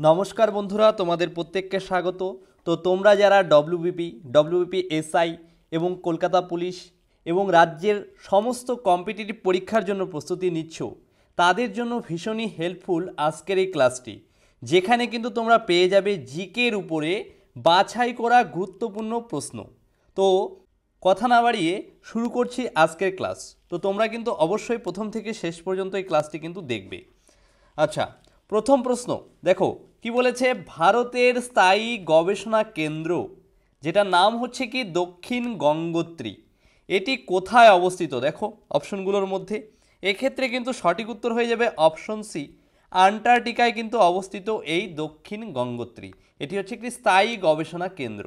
নমস্কার বন্ধুরা, তোমাদের প্রত্যেককে স্বাগত। তো তোমরা যারা ডব্লিউবিপি এসআই এবং কলকাতা পুলিশ এবং রাজ্যের সমস্ত কম্পিটিটিভ পরীক্ষার জন্য প্রস্তুতি নিচ্ছ, তাদের জন্য ভীষণই হেল্পফুল আজকের এই ক্লাসটি, যেখানে কিন্তু তোমরা পেয়ে যাবে জিকের উপরে বাছাই করা গুরুত্বপূর্ণ প্রশ্ন। তো কথা না বাড়িয়ে শুরু করছি আজকের ক্লাস। তো তোমরা কিন্তু অবশ্যই প্রথম থেকে শেষ পর্যন্ত এই ক্লাসটি কিন্তু দেখবে। আচ্ছা, প্রথম প্রশ্ন দেখো কি বলেছে। ভারতের স্থায়ী গবেষণা কেন্দ্র, যেটা নাম হচ্ছে কি দক্ষিণ গঙ্গোত্রী, এটি কোথায় অবস্থিত? দেখো অপশনগুলোর মধ্যে এক্ষেত্রে কিন্তু সঠিক উত্তর হয়ে যাবে অপশন সি, আন্টার্কটিকায় কিন্তু অবস্থিত এই দক্ষিণ গঙ্গোত্রী। এটি হচ্ছে একটি স্থায়ী গবেষণা কেন্দ্র।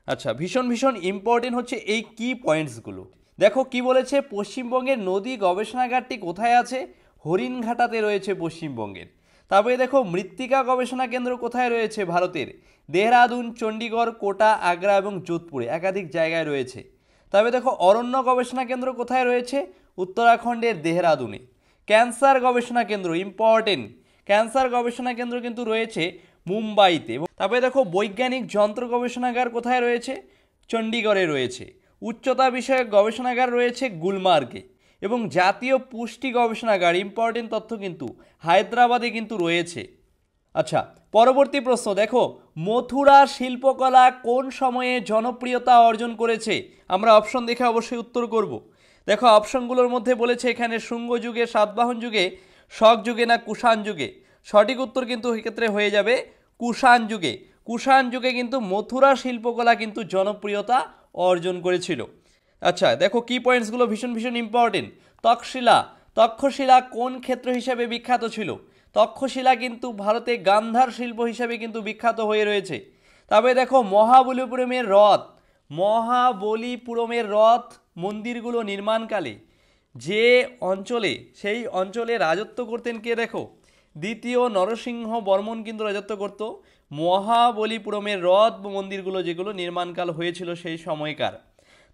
আচ্ছা, ভীষণ ইম্পর্টেন্ট হচ্ছে এই কি পয়েন্টসগুলো। দেখো কি বলেছে, পশ্চিমবঙ্গের নদী গবেষণাগারটি কোথায় আছে? হরিণঘাটাতে রয়েছে পশ্চিমবঙ্গের। তারপরে দেখো মৃত্তিকা গবেষণা কেন্দ্র কোথায় রয়েছে ভারতের? দেহরাদুন, চণ্ডীগড়, কোটা, আগ্রা এবং যোধপুরে একাধিক জায়গায় রয়েছে। তবে দেখো অরণ্য গবেষণা কেন্দ্র কোথায় রয়েছে? উত্তরাখণ্ডের দেহরাদুনে। ক্যান্সার গবেষণা কেন্দ্র, ইম্পর্টেন্ট, ক্যান্সার গবেষণা কেন্দ্র কিন্তু রয়েছে মুম্বাইতে। তারপরে দেখো বৈজ্ঞানিক যন্ত্র গবেষণাগার কোথায় রয়েছে? চণ্ডীগড়ে রয়েছে। উচ্চতা বিষয়ক গবেষণাগার রয়েছে গুলমার্গে। এবং জাতীয় পুষ্টি গবেষণাগার, ইম্পর্টেন্ট তথ্য কিন্তু হায়দ্রাবাদে কিন্তু রয়েছে। আচ্ছা, পরবর্তী প্রশ্ন দেখো, মথুরা শিল্পকলা কোন সময়ে জনপ্রিয়তা অর্জন করেছে? আমরা অপশন দেখে অবশ্যই উত্তর করব। দেখো অপশনগুলোর মধ্যে বলেছে এখানে শুঙ্গ যুগে, সাতবাহন যুগে, শক যুগে না কুষাণ যুগে। সঠিক উত্তর কিন্তু এক্ষেত্রে হয়ে যাবে কুষাণ যুগে। কুষাণ যুগে কিন্তু মথুরা শিল্পকলা কিন্তু জনপ্রিয়তা অর্জন করেছিল। আচ্ছা দেখো কি পয়েন্টসগুলো ভীষণ ইম্পর্টেন্ট। তক্ষশিলা কোন ক্ষেত্র হিসাবে বিখ্যাত ছিল? তক্ষশিলা কিন্তু ভারতে গান্ধার শিল্প হিসাবে কিন্তু বিখ্যাত হয়ে রয়েছে। তবে দেখো মহাবলীপুরমের রথ মন্দিরগুলো নির্মাণকালে যে অঞ্চলে, সেই অঞ্চলে রাজত্ব করতেন কে? দেখো দ্বিতীয় নরসিংহ বর্মন কিন্তু রাজত্ব করত। মহাবলীপুরমের রথ মন্দিরগুলো যেগুলো নির্মাণকাল হয়েছিল সেই সময়কার।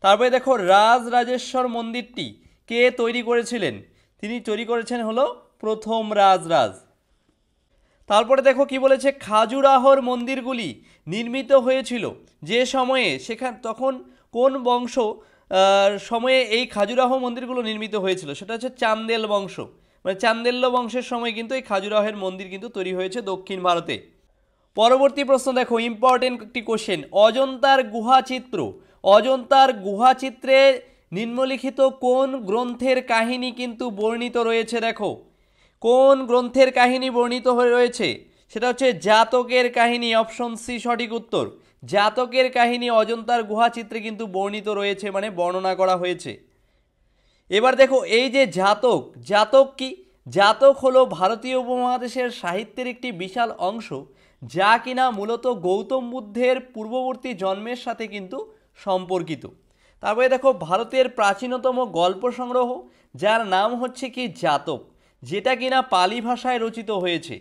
তারপরে দেখো রাজরাজেশ্বর মন্দিরটি কে তৈরি করেছিলেন? তিনি তৈরি করেছেন হলো প্রথম রাজরাজ। তারপরে দেখো কি বলেছে, খাজুরাহোর মন্দিরগুলি নির্মিত হয়েছিল যে সময়ে, তখন কোন বংশ সময়ে এই খাজুরাহো মন্দিরগুলো নির্মিত হয়েছিল? সেটা হচ্ছে চান্দেল বংশ, মানে চান্দেল্য বংশের সময় কিন্তু এই খাজুরাহের মন্দির কিন্তু তৈরি হয়েছে দক্ষিণ ভারতে। পরবর্তী প্রশ্ন দেখো, ইম্পর্টেন্ট একটি কোশ্চেন। অজন্তার গুহাচিত্রে নিম্নলিখিত কোন গ্রন্থের কাহিনী কিন্তু বর্ণিত রয়েছে? দেখো কোন গ্রন্থের কাহিনী বর্ণিত হয়ে রয়েছে? সেটা হচ্ছে জাতকের কাহিনী। অপশন সি সঠিক উত্তর। জাতকের কাহিনী অজন্তার গুহাচিত্রে কিন্তু বর্ণিত রয়েছে, মানে বর্ণনা করা হয়েছে। এবার দেখো এই যে জাতক কি? জাতক হলো ভারতীয় উপমহাদেশের সাহিত্যের একটি বিশাল অংশ, যা কিনা মূলত গৌতম বুদ্ধের পূর্ববর্তী জন্মের সাথে কিন্তু সম্পর্কিত। তারপরে দেখো ভারতের প্রাচীনতম গল্প সংগ্রহ, যার নাম হচ্ছে কি জাতক, যেটা কিনা পালি ভাষায় রচিত হয়েছে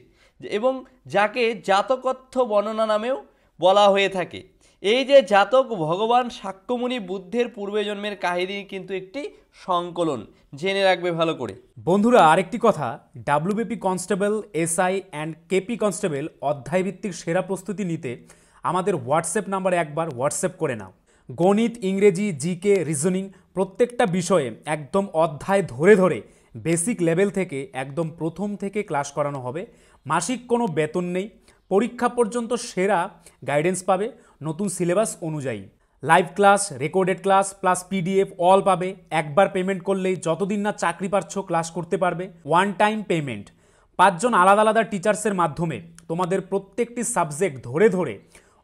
এবং যাকে জাতকথ্য বর্ণনা নামেও বলা হয়ে থাকে। এই যে জাতক ভগবান শাক্যমুনি বুদ্ধের পূর্বে জন্মের কাহিনী কিন্তু একটি সংকলন, জেনে রাখবে ভালো করে। বন্ধুরা আরেকটি কথা, WBP constable, SI and KP constable অধ্যায়ভিত্তিক সেরা প্রস্তুতি নিতে আমাদের হোয়াটসঅ্যাপ নাম্বারে একবার হোয়াটসঅ্যাপ করে নাও। গণিত, ইংরেজি, জিকে, রিজনিং প্রত্যেকটা বিষয়ে একদম অধ্যায় ধরে ধরে বেসিক লেভেল থেকে একদম প্রথম থেকে ক্লাস করানো হবে। মাসিক কোনো বেতন নেই, পরীক্ষা পর্যন্ত সেরা গাইডেন্স পাবে নতুন সিলেবাস অনুযায়ী। Live class, recorded class plus PDF all পাবে। একবার পেমেন্ট করলেই যতদিন না চাকরি পাচ্ছ ক্লাস করতে পারবে। One time payment. 5 জন আলাদা আলাদা টিচার্সের মাধ্যমে তোমাদের প্রত্যেকটি সাবজেক্ট ধরে ধরে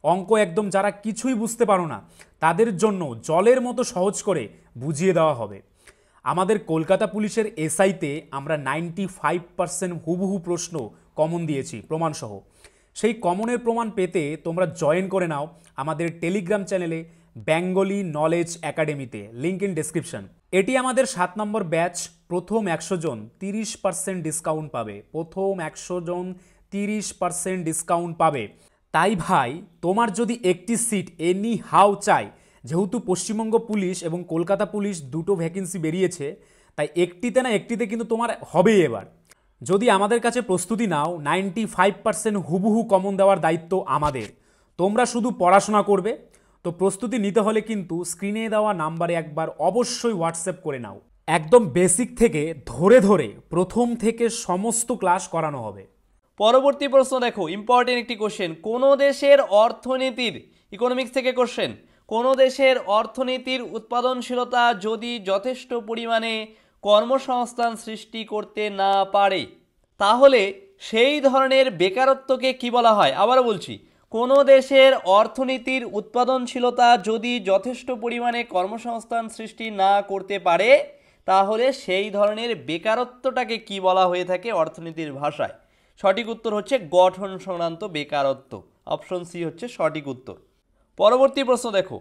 অঙ্ক একদম যারা কিছুই বুঝতে পারো না তাদের জন্য জলের মতো সহজ করে বুঝিয়ে দেওয়া হবে। আমাদের কলকাতা পুলিশের এসআইতে আমরা 95% হুবহু প্রশ্ন কমন দিয়েছি প্রমাণসহ। সেই কমনের প্রমাণ পেতে তোমরা জয়েন করে নাও আমাদের টেলিগ্রাম চ্যানেলে বেঙ্গলি নলেজ একাডেমিতে, লিঙ্ক ইন ডেসক্রিপশন। এটি আমাদের 7 নম্বর ব্যাচ। প্রথম 100 জন 30% ডিসকাউন্ট পাবে। প্রথম 100 জন 30% ডিসকাউন্ট পাবে। তাই ভাই তোমার যদি একটি সিট এনি হাউ চাই, যেহেতু পশ্চিমবঙ্গ পুলিশ এবং কলকাতা পুলিশ দুটো ভ্যাকেন্সি বেরিয়েছে, তাই একটিতে না একটিতে কিন্তু তোমার হবেই। এবার যদি আমাদের কাছে প্রস্তুতি নাও 95% হুবহু কমন দেওয়ার দায়িত্ব আমাদের। তোমরা শুধু পড়াশোনা করবে। তো প্রস্তুতি নিতে হলে কিন্তু স্ক্রিনে দেওয়া নাম্বারে একবার অবশ্যই হোয়াটসঅ্যাপ করে নাও। একদম বেসিক থেকে ধরে ধরে প্রথম থেকে সমস্ত ক্লাস করানো হবে। পরবর্তী প্রশ্ন দেখো, ইম্পর্টেন্ট একটি কোশ্চেন। কোন দেশের অর্থনীতির, ইকোনমিক্স থেকে কোশ্চেন, কোন দেশের অর্থনীতির উৎপাদনশীলতা যদি যথেষ্ট পরিমাণে কর্মসংস্থান সৃষ্টি করতে না পারে তাহলে সেই ধরনের বেকারত্বকে কি বলা হয়? আবারও বলছি, কোন দেশের অর্থনীতির উৎপাদনশীলতা যদি যথেষ্ট পরিমাণে কর্মসংস্থান সৃষ্টি না করতে পারে তাহলে সেই ধরনের বেকারত্বটাকে কি বলা হয়ে থাকে অর্থনীতির ভাষায়? সঠিক উত্তর হচ্ছে গঠন সংক্রান্ত বেকারত্ব। অপশন সি হচ্ছে সঠিক উত্তর। পরবর্তী প্রশ্ন দেখো,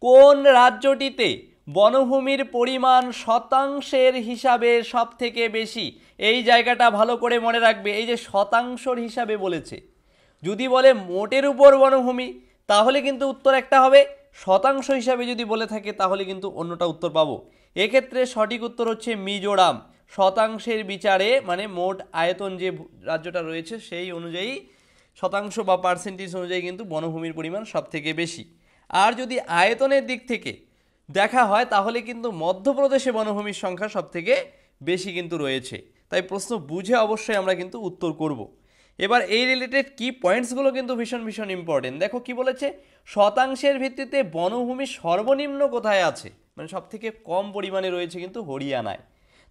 কোন রাজ্যটিতে বনভূমির পরিমাণ শতাংশের হিসাবে সব থেকে বেশি? এই জায়গাটা ভালো করে মনে রাখবে, এই যে শতাংশর হিসাবে বলেছে, যদি বলে মোটের উপর বনভূমি তাহলে কিন্তু উত্তর একটা হবে, শতাংশ হিসাবে যদি বলে থাকে তাহলে কিন্তু অন্যটা উত্তর পাবো। এক্ষেত্রে সঠিক উত্তর হচ্ছে মিজোরাম। শতাংশের বিচারে মানে মোট আয়তন যে রাজ্যটা রয়েছে সেই অনুযায়ী শতাংশ বা পার্সেন্টেজ অনুযায়ী কিন্তু বনভূমির পরিমাণ সব থেকে বেশি। আর যদি আয়তনের দিক থেকে দেখা হয় তাহলে কিন্তু মধ্যপ্রদেশে বনভূমির সংখ্যা সব থেকে বেশি কিন্তু রয়েছে। তাই প্রশ্ন বুঝে অবশ্যই আমরা কিন্তু উত্তর করব। এবার এই রিলেটেড কি পয়েন্টসগুলো কিন্তু ভীষণ ভীষণ ইম্পর্টেন্ট। দেখো কি বলেছে, শতাংশের ভিত্তিতে বনভূমি সর্বনিম্ন কোথায় আছে, মানে সব থেকে কম পরিমাণে রয়েছে কিন্তু হরিয়ানায়।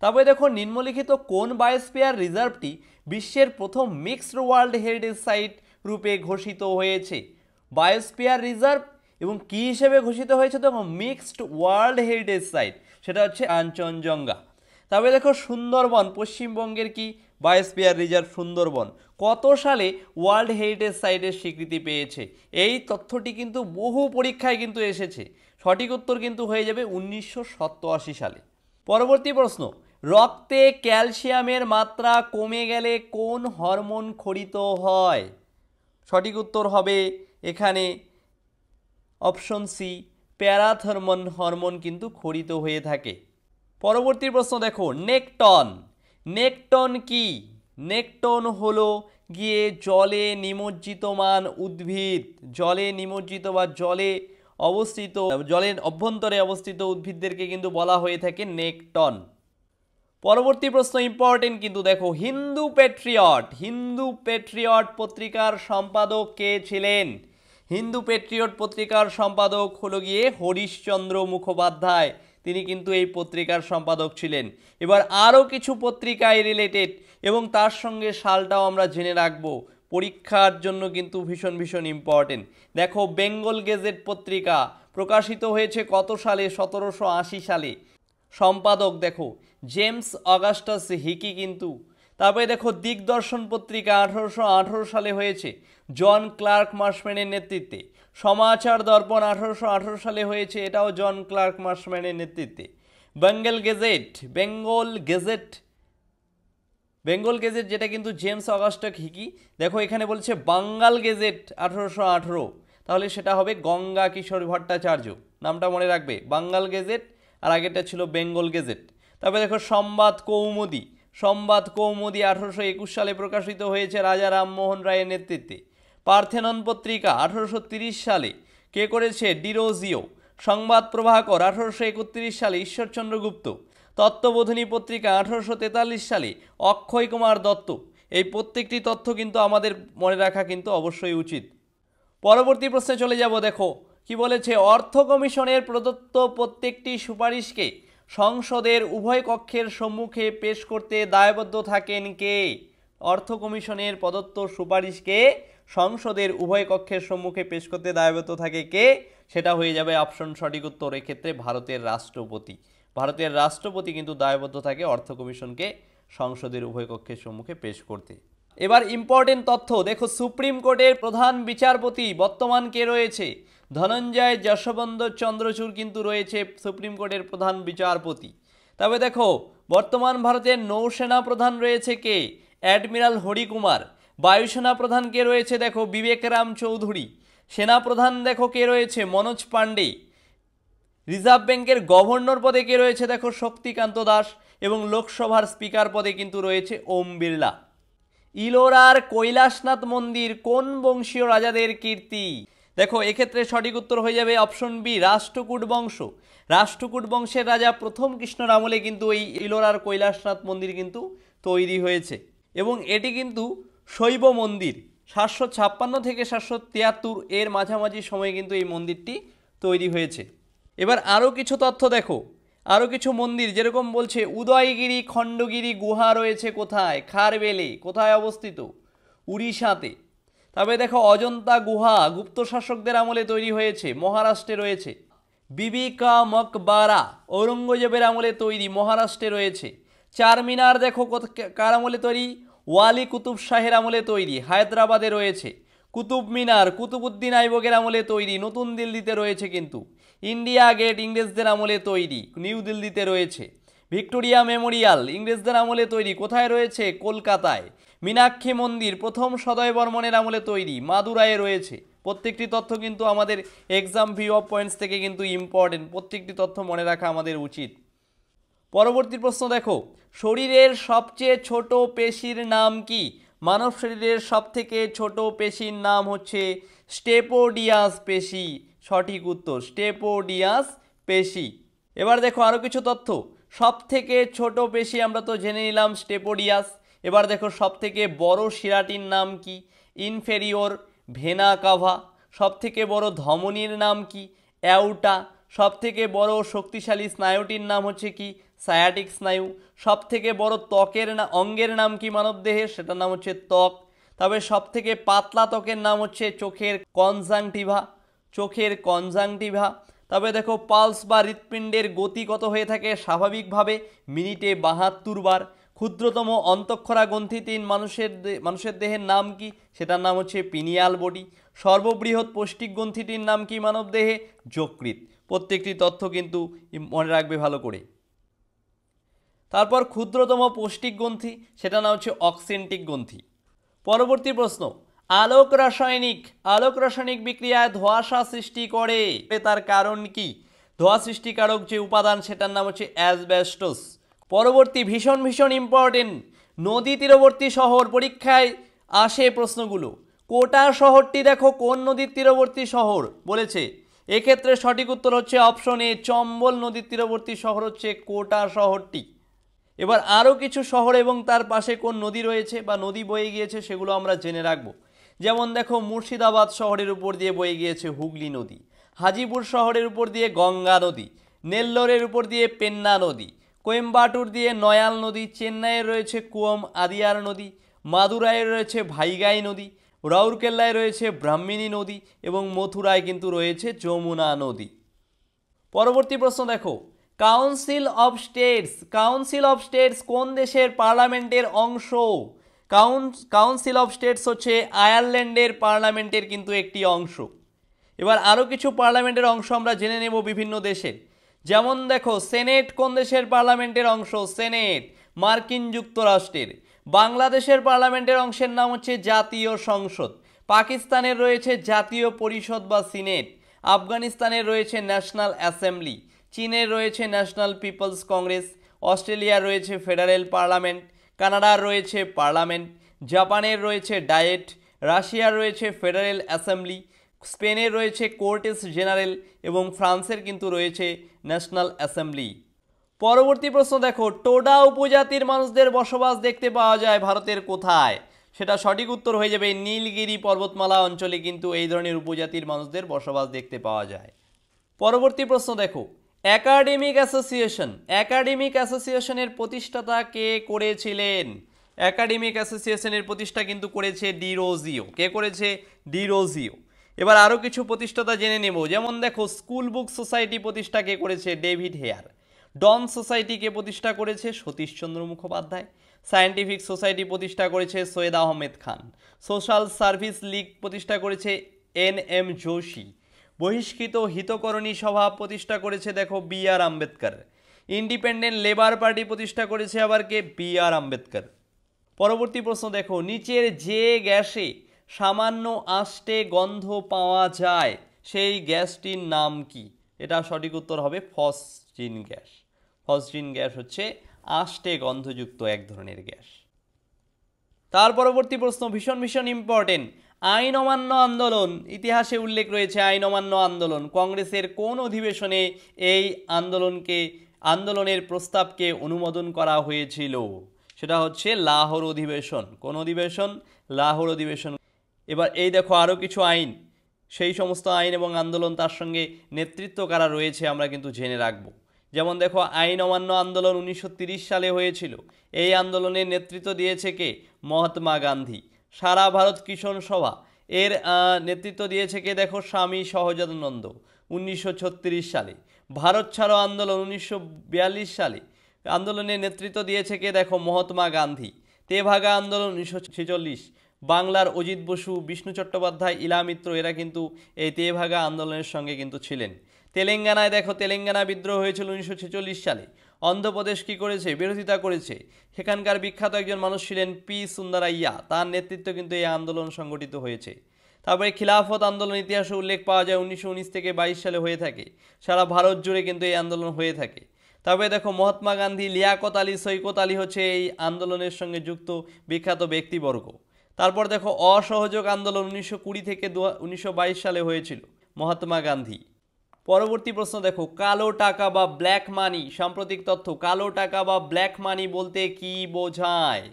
তারপরে দেখো, নিম্নলিখিত কোন বায়োস্ফিয়ার রিজার্ভটি বিশ্বের প্রথম মিক্সড ওয়ার্ল্ড হেরিটেজ সাইট রূপে ঘোষিত হয়েছে? বায়োস্ফিয়ার রিজার্ভ এবং কি হিসেবে ঘোষিত হয়েছে? দেখো, মিক্সড ওয়ার্ল্ড হেরিটেজ সাইট, সেটা হচ্ছে কাঞ্চনজঙ্ঘা। তারপরে দেখো, সুন্দরবন পশ্চিমবঙ্গের কি বায়োস্ফিয়ার রিজার্ভ সুন্দরবন কত সালে ওয়ার্ল্ড হেরিটেজ সাইটের স্বীকৃতি পেয়েছে? এই তথ্যটি কিন্তু বহু পরীক্ষায় কিন্তু এসেছে। সঠিক উত্তর কিন্তু হয়ে যাবে 1987 সালে। পরবর্তী প্রশ্ন, রক্তে ক্যালসিয়ামের মাত্রা কমে গেলে কোন হরমোন খরিত হয়? সঠিক উত্তর হবে এখানে অপশন সি, প্যারাথরমোন হরমোন কিন্তু খরিত হয়ে থাকে। পরবর্তী প্রশ্ন দেখো, নেকটন। নেকটন কি? নেকটন হলো গিয়ে জলে নিমজ্জিতমান উদ্ভিদ। জলে নিমজ্জিত বা জলে অবস্থিত, জলের অভ্যন্তরে অবস্থিত উদ্ভিদদেরকে কিন্তু বলা হয়ে থাকে নেকটন। পরবর্তী প্রশ্ন ইম্পর্টেন্ট কিন্তু দেখো, হিন্দু প্যাট্রিয়ট। হিন্দু প্যাট্রিয়ট পত্রিকার সম্পাদক কে ছিলেন? হিন্দু প্যাট্রিয়ট পত্রিকার সম্পাদক হলো গিয়ে হরিশচন্দ্র মুখোপাধ্যায়। তিনি কিন্তু এই পত্রিকার সম্পাদক ছিলেন। এবার আরও কিছু পত্রিকায় রিলেটেড এবং তার সঙ্গে সালটাও আমরা জেনে রাখবো, পরীক্ষার জন্য কিন্তু ভীষণ ভীষণ ইম্পর্টেন্ট। দেখো, বেঙ্গল গেজেট পত্রিকা প্রকাশিত হয়েছে কত সালে? 1780 সালে। সম্পাদক দেখো জেমস অগাস্টাস হিকি কিন্তু। তারপরে দেখো, দিগদর্শন পত্রিকা 1818 সালে হয়েছে জন ক্লার্ক মার্শম্যানের নেতৃত্বে। সমাচার দর্পণ 1818 সালে হয়েছে, এটাও জন ক্লার্ক মার্শম্যানের নেতৃত্বে। বেঙ্গল গেজেট, বেঙ্গল গেজেট যেটা কিন্তু জেমস অগাস্টাস হিকি। দেখো এখানে বলছে বাঙ্গাল গেজেট 1818, তাহলে সেটা হবে গঙ্গা কিশোর ভট্টাচার্য। নামটা মনে রাখবে, বাঙ্গাল গেজেট আর আগেরটা ছিল বেঙ্গল গেজেট। তারপরে দেখো, সংবাদ কৌমুদী। সংবাদ কৌমুদী 1821 সালে প্রকাশিত হয়েছে রাজা রামমোহন রায়ের নেতৃত্বে। পার্থেনন পত্রিকা 1830 সালে কে করেছে? ডিরোজিও। সংবাদ প্রভাকর 1831 সালে ঈশ্বরচন্দ্র গুপ্ত। তত্ত্ববোধিনী পত্রিকা 1843 সালে অক্ষয় কুমার দত্ত। এই প্রত্যেকটি তথ্য কিন্তু আমাদের মনে রাখা কিন্তু অবশ্যই উচিত। পরবর্তী প্রশ্নে চলে যাব। দেখো কি বলেছে, অর্থ কমিশনের প্রদত্ত প্রত্যেকটি সুপারিশকে সংসদের উভয় কক্ষের সম্মুখে পেশ করতে দায়বদ্ধ থাকেন কে? অর্থ কমিশনের প্রদত্ত সুপারিশকে সংসদের উভয় কক্ষের সম্মুখে পেশ করতে দায়বদ্ধ থাকে কে? সেটা হয়ে যাবে অপশন সঠিক উত্তর, এক্ষেত্রে ভারতের রাষ্ট্রপতি। ভারতের রাষ্ট্রপতি কিন্তু দায়বদ্ধ থাকে অর্থ কমিশনকে সংসদের উভয় কক্ষের সম্মুখে পেশ করতে। এবার ইম্পর্টেন্ট তথ্য দেখো, সুপ্রিম কোর্টের প্রধান বিচারপতি বর্তমান কে রয়েছে? ধনঞ্জয় যশবন্ত চন্দ্রচূড় কিন্তু রয়েছে সুপ্রিম কোর্টের প্রধান বিচারপতি। তবে দেখো, বর্তমান ভারতের নৌসেনা প্রধান রয়েছে কে? অ্যাডমিরাল হরিকুমার। বায়ুসেনা প্রধান কে রয়েছে? দেখো বিবেকরাম চৌধুরী। সেনা প্রধান দেখো কে রয়েছে? মনোজ পাণ্ডে। রিজার্ভ ব্যাংকের গভর্নর পদে কে রয়েছে? দেখো শক্তিকান্ত দাস। এবং লোকসভার স্পিকার পদে কিন্তু রয়েছে ওম বিড়লা। ইলোরার কৈলাসনাথ মন্দির কোন বংশীয় রাজাদের কীর্তি? দেখো এক্ষেত্রে সঠিক উত্তর হয়ে যাবে অপশন বি, রাষ্ট্রকূট বংশ। রাষ্ট্রকূট বংশের রাজা প্রথম কৃষ্ণর আমলে কিন্তু এই ইলোরার কৈলাসনাথ মন্দির কিন্তু তৈরি হয়েছে এবং এটি কিন্তু শৈব মন্দির। 756 থেকে 773 এর মাঝামাঝি সময়ে কিন্তু এই মন্দিরটি তৈরি হয়েছে। এবার আরও কিছু তথ্য দেখো, আরও কিছু মন্দির যেরকম বলছে উদয়গিরি খণ্ডগিরি গুহা রয়েছে কোথায়? খারবেলে। কোথায় অবস্থিত? উড়িষ্যাতে। তবে দেখো অজন্তা গুহা গুপ্ত শাসকদের আমলে তৈরি হয়েছে, মহারাষ্ট্রে রয়েছে। বিবি কা মকবারা ঔরঙ্গজেবের আমলে তৈরি, মহারাষ্ট্রে রয়েছে। চারমিনার দেখো কার আমলে তৈরি? ওয়ালি কুতুব শাহের আমলে তৈরি, হায়দ্রাবাদে রয়েছে। কুতুব মিনার কুতুবউদ্দিন আইবকের আমলে তৈরি, নতুন দিল্লিতে রয়েছে কিন্তু। ইন্ডিয়া গেট ইংরেজদের আমলে তৈরি, নিউ দিল্লিতে রয়েছে। ভিক্টোরিয়া মেমোরিয়াল ইংরেজদের আমলে তৈরি, কোথায় রয়েছে? কলকাতায়। মীনাক্ষী মন্দির প্রথম সদয় বর্মনের আমলে তৈরি, মাদুরাইয়ে রয়েছে। প্রত্যেকটি তথ্য কিন্তু আমাদের এক্সাম ভিউ অফ পয়েন্টস থেকে কিন্তু ইম্পর্টেন্ট, প্রত্যেকটি তথ্য মনে রাখা আমাদের উচিত। পরবর্তী প্রশ্ন দেখো, শরীরের সবচেয়ে ছোট পেশির নাম কি? মানব শরীরের সবথেকে ছোট পেশির নাম হচ্ছে স্টেপোডিয়াস পেশি। সঠিক উত্তর স্টেপোডিয়াস পেশি। এবার দেখো আরও কিছু তথ্য, সবথেকে ছোট পেশি আমরা তো জেনে নিলাম স্টেপোডিয়াস। এবার দেখো সবথেকে বড় শিরাটির নাম কি? Inferior vena CAVA. সবথেকে বড় ধমনীর নাম কি? অ্যাউটা। সবথেকে বড় শক্তিশালী স্নায়ুটির নাম হচ্ছে কি? সায়াটিক স্নায়ু। সবথেকে বড় ত্বকের অঙ্গের নাম কি মানবদেহের? সেটার নাম হচ্ছে ত্বক। তবে সবথেকে পাতলা ত্বকের নাম হচ্ছে চোখের কনজাংটিভা, চোখের কনজাংটিভা। তবে দেখো পালস বা হৃৎপিণ্ডের গতি কত হয়ে থাকে স্বাভাবিকভাবে? মিনিটে 72 বার। ক্ষুদ্রতম অন্তঃক্ষরা গ্রন্থিহীন মানুষের দেহের নাম কি? সেটার নাম হচ্ছে পিনিয়াল বডি। সর্ববৃহৎ পৌষ্টিক গ্রন্থিটির নাম কি মানবদেহে? যকৃৎ। প্রত্যেকটি তথ্য কিন্তু মনে রাখবে ভালো করে। তারপর ক্ষুদ্রতম পৌষ্টিক গ্রন্থি, সেটা নাম হচ্ছে অক্সেন্টিক গ্রন্থি। পরবর্তী প্রশ্ন, আলোক রাসায়নিক বিক্রিয়ায় ধোঁয়াশা সৃষ্টি করে, তার কারণ কি? ধোঁয়া সৃষ্টিকারক যে উপাদান সেটার নাম হচ্ছে অ্যাসবেস্টস। পরবর্তী ভীষণ ইম্পর্টেন্ট, নদী তীরবর্তী শহর, পরীক্ষায় আসে প্রশ্নগুলো। কোটা শহরটি দেখো কোন নদীর তীরবর্তী শহর বলেছে? এক্ষেত্রে সঠিক উত্তর হচ্ছে অপশন এ, চম্বল নদীর তীরবর্তী শহর হচ্ছে কোটা শহরটি। এবার আরও কিছু শহর এবং তার পাশে কোন নদী রয়েছে বা নদী বয়ে গিয়েছে সেগুলো আমরা জেনে রাখবো। যেমন দেখো মুর্শিদাবাদ শহরের উপর দিয়ে বয়ে গিয়েছে হুগলি নদী, হাজিপুর শহরের উপর দিয়ে গঙ্গা নদী, নেল্লোরের উপর দিয়ে পেন্না নদী, কোয়েম্বাটুর দিয়ে নয়াল নদী, চেন্নাইয়ে রয়েছে কুয়ম আদিয়ার নদী, মাদুরাইয়ে রয়েছে ভাইগাই নদী, রাউরকেল্লায় রয়েছে ব্রাহ্মণী নদী এবং মথুরায় কিন্তু রয়েছে যমুনা নদী। পরবর্তী প্রশ্ন দেখো, কাউন্সিল অফ স্টেটস কোন দেশের পার্লামেন্টের অংশ? কাউন্সিল অফ স্টেটস হচ্ছে আয়ারল্যান্ডের পার্লামেন্টের কিন্তু একটি অংশ। এবার আরও কিছু পার্লামেন্টের অংশ আমরা জেনে নেব বিভিন্ন দেশের। যেমন দেখো সেনেট কোন দেশের পার্লামেন্টের অংশ? সেনেট মার্কিন যুক্তরাষ্ট্রের। বাংলাদেশের পার্লামেন্টের অংশের নাম হচ্ছে জাতীয় সংসদ। পাকিস্তানের রয়েছে জাতীয় পরিষদ বা সিনেট। আফগানিস্তানের রয়েছে ন্যাশনাল অ্যাসেম্বলি। চীনের রয়েছে ন্যাশনাল পিপলস কংগ্রেস। অস্ট্রেলিয়ার রয়েছে ফেডারেল পার্লামেন্ট। কানাডার রয়েছে পার্লামেন্ট। জাপানের রয়েছে ডায়েট। রাশিয়ার রয়েছে ফেডারেল অ্যাসেম্বলি। স্পেনের রয়েছে কোর্টেস জেনারেল এবং ফ্রান্সের কিন্তু রয়েছে ন্যাশনাল অ্যাসেম্বলি। পরবর্তী প্রশ্ন দেখো, টোডা উপজাতির মানুষদের বসবাস দেখতে পাওয়া যায় ভারতের কোথায়? সেটা সঠিক উত্তর হয়ে যাবে নীলগিরি পর্বতমালা অঞ্চলে কিন্তু এই ধরনের উপজাতির মানুষদের বসবাস দেখতে পাওয়া যায়। পরবর্তী প্রশ্ন দেখো, একাডেমিক অ্যাসোসিয়েশনের প্রতিষ্ঠাতা কে করেছিলেন? একাডেমিক অ্যাসোসিয়েশনের প্রতিষ্ঠা কিন্তু করেছে ডিরোজিও। কে করেছে? ডিরোজিও। এবার আরও কিছু প্রতিষ্ঠাতা জেনে নেব। যেমন দেখো স্কুল বুক সোসাইটি প্রতিষ্ঠা কে করেছে? David Hare. ডন সোসাইটিকে প্রতিষ্ঠা করেছে সতীশচন্দ্র মুখোপাধ্যায়। সায়েন্টিফিক সোসাইটি প্রতিষ্ঠা করেছে সৈয়দ আহমেদ খান। সোশ্যাল সার্ভিস লীগ প্রতিষ্ঠা করেছে NM জোশী। বহিষ্কৃত হিতকরণী সভা প্রতিষ্ঠা করেছে দেখো BR Ambedkar. Independent labour party প্রতিষ্ঠা করেছে আবার কে? BR আম্বেদকর। পরবর্তী প্রশ্ন দেখো, নিচের যে গ্যাসে সামান্য আষ্টে গন্ধ পাওয়া যায় সেই গ্যাসটির নাম কি? এটা সঠিক উত্তর হবে ফসফিন গ্যাস। ফসফিন গ্যাস হচ্ছে আষ্টে গন্ধযুক্ত এক ধরনের গ্যাস। তার পরবর্তী প্রশ্ন ভীষণ ভীষণ ইম্পর্টেন্ট, আইন অমান্য আন্দোলন, ইতিহাসে উল্লেখ রয়েছে আইন অমান্য আন্দোলন, কংগ্রেসের কোন অধিবেশনে এই আন্দোলনের প্রস্তাবকে অনুমোদন করা হয়েছিল? সেটা হচ্ছে লাহোর অধিবেশন। কোন অধিবেশন? লাহোর অধিবেশন। এবার এই দেখো আরও কিছু আইন, সেই সমস্ত আইন এবং আন্দোলন তার সঙ্গে নেতৃত্ব কারা রয়েছে আমরা কিন্তু জেনে রাখব। যেমন দেখো আইন অমান্য আন্দোলন 1930 সালে হয়েছিল, এই আন্দোলনের নেতৃত্ব দিয়েছে কে? মহাত্মা গান্ধী। সারা ভারত কিষাণ সভা, এর নেতৃত্ব দিয়েছে কে? দেখো স্বামী সহজানন্দ 1936 সালে। ভারত ছাড়ো আন্দোলন 1942 সালে, আন্দোলনের নেতৃত্ব দিয়েছে কে? দেখো মহাত্মা গান্ধী। তেভাগা আন্দোলন 1946, বাংলার অজিত বসু, বিষ্ণু চট্টোপাধ্যায়, ইলা মিত্র এরা কিন্তু এই তেভাগা আন্দোলনের সঙ্গে কিন্তু ছিলেন। তেলেঙ্গানায় দেখো তেলেঙ্গানা বিদ্রোহ হয়েছিল 1946 সালে। অন্ধ্রপ্রদেশ কি করেছে? বিরোধিতা করেছে। সেখানকার বিখ্যাত একজন মানুষ ছিলেন পি সুন্দরাইয়া, তার নেতৃত্বে কিন্তু এই আন্দোলন সংগঠিত হয়েছে। তারপরে খিলাফত আন্দোলন ইতিহাসে উল্লেখ পাওয়া যায় 1919 থেকে 22 সালে হয়ে থাকে, সারা ভারত জুড়ে কিন্তু এই আন্দোলন হয়ে থাকে। তবে দেখো মহাত্মা গান্ধী, লিয়াকত আলী, সৈকত আলী হচ্ছে এই আন্দোলনের সঙ্গে যুক্ত বিখ্যাত ব্যক্তিবর্গ। তারপর দেখো অসহযোগ আন্দোলন 1920 থেকে 1922 সালে হয়েছিল, মহাত্মা গান্ধী। পরবর্তী প্রশ্ন দেখো, কালো টাকা বা ব্ল্যাক মানি, সাম্প্রতিক তথ্য, কালো টাকা বা ব্ল্যাক মানি বলতে কি বোঝায়?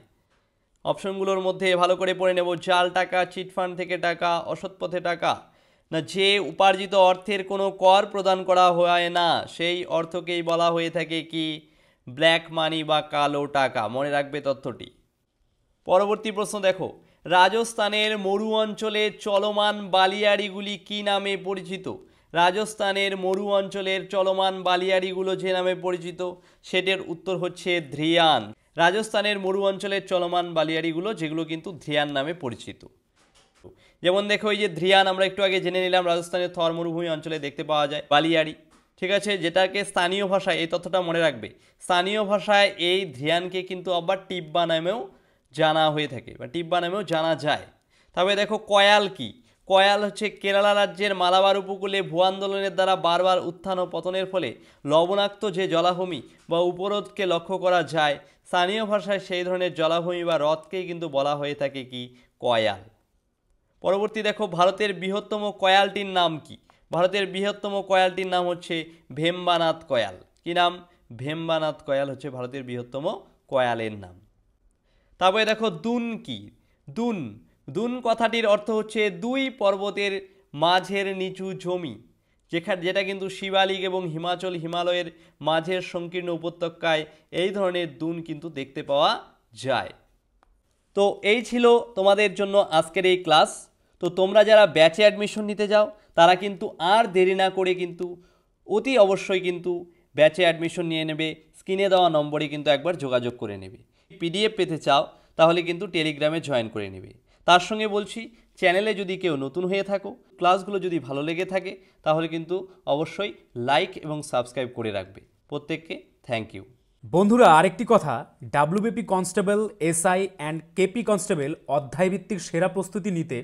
অপশনগুলোর মধ্যে ভালো করে পড়ে নেব। জাল টাকা, চিটফান্ড থেকে টাকা, অসৎ পথে টাকা, না যে উপার্জিত অর্থের কোনো কর প্রদান করা হয় না সেই অর্থকেই বলা হয়ে থাকে কি? ব্ল্যাক মানি বা কালো টাকা। মনে রাখবে তথ্যটি। পরবর্তী প্রশ্ন দেখো, রাজস্থানের মরু অঞ্চলে চলমান বালিয়াড়িগুলি কি নামে পরিচিত? রাজস্থানের মরু অঞ্চলের চলমান বালিয়াড়িগুলো যে নামে পরিচিত সেটার উত্তর হচ্ছে ধ্রিয়ান। রাজস্থানের মরু অঞ্চলের চলমান বালিয়াড়িগুলো যেগুলো কিন্তু ধ্রিয়ান নামে পরিচিত। যেমন দেখো এই যে ধ্রিয়ান আমরা একটু আগে জেনে নিলাম, রাজস্থানের থর মরুভূমি অঞ্চলে দেখতে পাওয়া যায় বালিয়াড়ি, ঠিক আছে, যেটাকে স্থানীয় ভাষায়, এই তথ্যটা মনে রাখবে, স্থানীয় ভাষায় এই ধ্রিয়ানকে কিন্তু আবার টিব্বা নামেও জানা হয়ে থাকে বা টিব্বা নামেও জানা যায়। তবে দেখো কয়াল কি? কয়াল হচ্ছে কেরালা রাজ্যের মালাবার উপকূলে ভূ আন্দোলনের দ্বারা বারবার উত্থান ও পতনের ফলে লবণাক্ত যে জলাভূমি বা উপহ্রদকে লক্ষ্য করা যায়, স্থানীয় ভাষায় সেই ধরনের জলাভূমি বা হ্রদকেই কিন্তু বলা হয়ে থাকে কি? কয়াল। পরবর্তী দেখো, ভারতের বৃহত্তম কয়ালটির নাম কি? ভারতের বৃহত্তম কয়ালটির নাম হচ্ছে ভেম্বানাথ কয়াল। কি নাম? ভেম্বানাথ কয়াল হচ্ছে ভারতের বৃহত্তম কয়ালের নাম। তারপরে দেখো দুন কি? দুন, দুন কথাটির অর্থ হচ্ছে দুই পর্বতের মাঝের নিচু জমি, যেটা কিন্তু শিবালিক এবং হিমালয়ের মাঝের সংকীর্ণ উপত্যকায় এই ধরনের দুন কিন্তু দেখতে পাওয়া যায়। তো এই ছিল তোমাদের জন্য আজকের এই ক্লাস। তো তোমরা যারা ব্যাচে অ্যাডমিশন নিতে যাও তারা কিন্তু আর দেরি না করে কিন্তু অতি অবশ্যই কিন্তু ব্যাচে অ্যাডমিশন নিয়ে নেবে। স্ক্রিনে দেওয়া নম্বরে কিন্তু একবার যোগাযোগ করে নেবে। পিডিএফ পেতে চাও তাহলে কিন্তু টেলিগ্রামে জয়েন করে নেবে। তার সঙ্গে বলছি, চ্যানেলে যদি কেউ নতুন হয়ে থাকো, ক্লাসগুলো যদি ভালো লেগে থাকে তাহলে কিন্তু অবশ্যই লাইক এবং সাবস্ক্রাইব করে রাখবে। প্রত্যেককে থ্যাংক ইউ। বন্ধুরা, আরেকটি কথা, WBP constable, SI and KP constable অধ্যায়ভিত্তিক সেরা প্রস্তুতি নিতে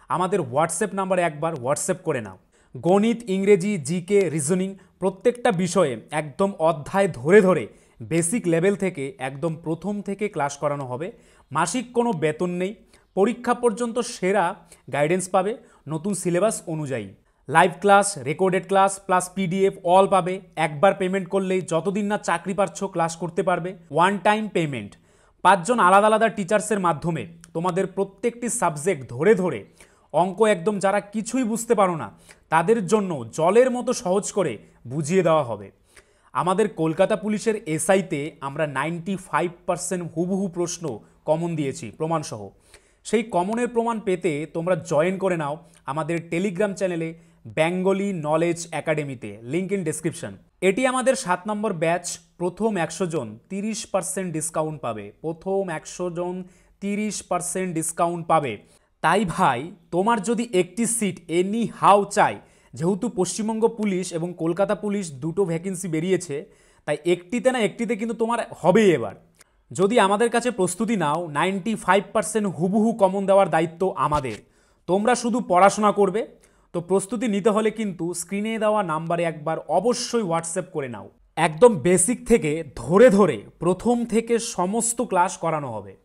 আমাদের হোয়াটসঅ্যাপ নাম্বারে একবার হোয়াটসঅ্যাপ করে নাও। গণিত, ইংরেজি, জিকে, রিজনিং প্রত্যেকটা বিষয়ে একদম অধ্যায় ধরে ধরে বেসিক লেভেল থেকে একদম প্রথম থেকে ক্লাস করানো হবে। মাসিক কোনো বেতন নেই, পরীক্ষা পর্যন্ত সেরা গাইডেন্স পাবে নতুন সিলেবাস অনুযায়ী। Live class, recorded class plus PDF all পাবে। একবার পেমেন্ট করলেই যতদিন না চাকরি পাচ্ছ ক্লাস করতে পারবে। One time payment. 5 জন আলাদা আলাদা টিচার্সের মাধ্যমে তোমাদের প্রত্যেকটি সাবজেক্ট ধরে ধরে অঙ্ক একদম যারা কিছুই বুঝতে পারো না তাদের জন্য জলের মতো সহজ করে বুঝিয়ে দেওয়া হবে। আমাদের কলকাতা পুলিশের এসআইতে আমরা 95% হুবহু প্রশ্ন কমন দিয়েছি প্রমাণসহ। সেই কমনের প্রমাণ পেতে তোমরা জয়েন করে নাও আমাদের টেলিগ্রাম চ্যানেলে বেঙ্গলি নলেজ একাডেমিতে, লিঙ্ক ইন ডেসক্রিপশন। এটি আমাদের 7 নম্বর ব্যাচ। প্রথম 100 জন 30% ডিসকাউন্ট পাবে। প্রথম 100 জন 30% ডিসকাউন্ট পাবে। তাই ভাই, তোমার যদি একটি সিট এনি হাউ চাই, যেহেতু পশ্চিমবঙ্গ পুলিশ এবং কলকাতা পুলিশ দুটো ভ্যাকেন্সি বেরিয়েছে, তাই একটিতে না একটিতে কিন্তু তোমার হবেই এবার। যদি আমাদের কাছে প্রস্তুতি নাও, 95% হুবহু কমন দেওয়ার দায়িত্ব আমাদের। তোমরা শুধু পড়াশোনা করবে। তো প্রস্তুতি নিতে হলে কিন্তু স্ক্রিনে দেওয়া নাম্বারে একবার অবশ্যই হোয়াটসঅ্যাপ করে নাও। একদম বেসিক থেকে ধরে ধরে প্রথম থেকে সমস্ত ক্লাস করানো হবে।